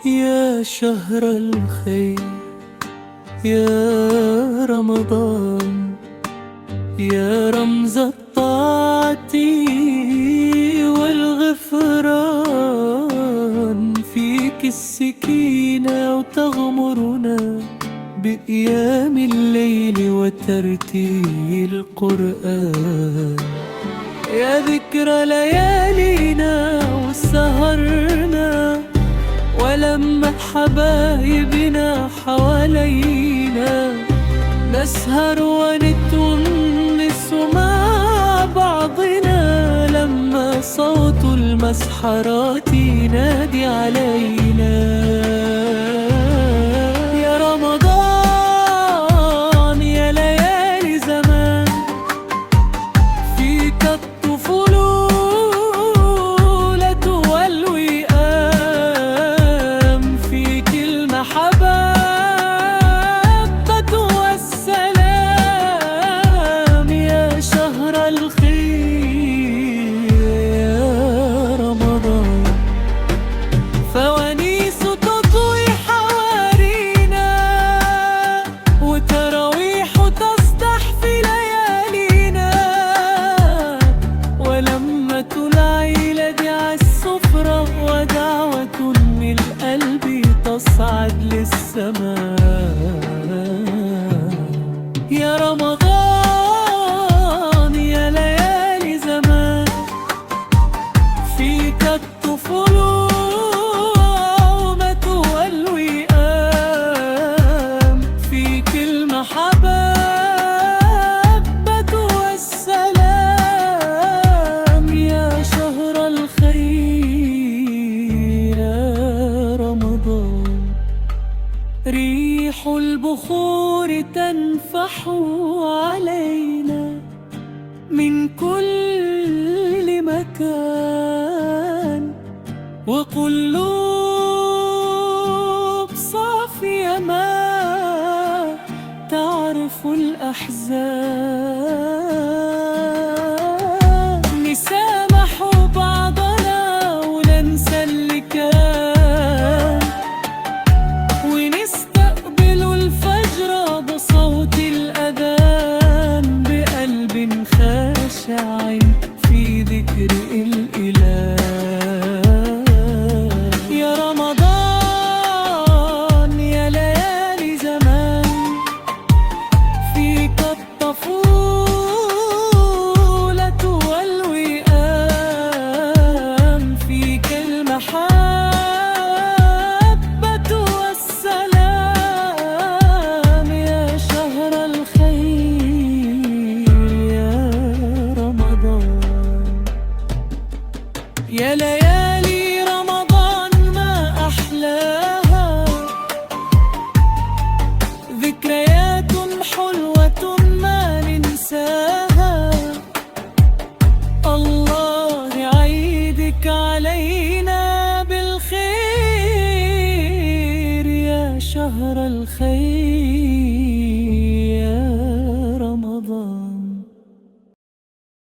يا شهر الخير يا رمضان، يا رمز الطاعة والغفران، فيك السكينة وتغمرنا بقيام الليل وترتيل القرآن. يا ذكرى ليالينا وسهرنا ولما حبايبنا حوالينا، نسهر ونتونس مع بعضنا لما صوت المسحرات ينادي علينا. يا رمضان يا ليالي زمان، فيك الطفولة والوئام، فيك المحبة والسلام. يا شهر الخير يا رمضان، فوانيس تضوي حوارينا وتراويح تسطح في ليالينا، ولمة العيلة على السفرة ودعوة من القلب تصعد للسماء. يا رمضان يا ليالي زمان، فيك الطفولة والوئام، فيك المحبة والسلام. يا شهر الخير يا رمضان، ريح البخور تنفح علينا من كل مكان، وقلوب صافية ما تعرف الأحزان، نسامح بعضنا وننسى اللي كان، ونستقبل الفجر بصوت الأذان بقلب خاشع في ذكر الإله. يا رمضان يا ليالي زمان، فيك الطفولة والوئام، فيك المحبة والسلام. يا شهر الخير يا رمضان، يا ليالي رمضان ما أحلاها، ذكريات حلوة ما ننساها. الله يعيدك علينا بالخير يا شهر الخير.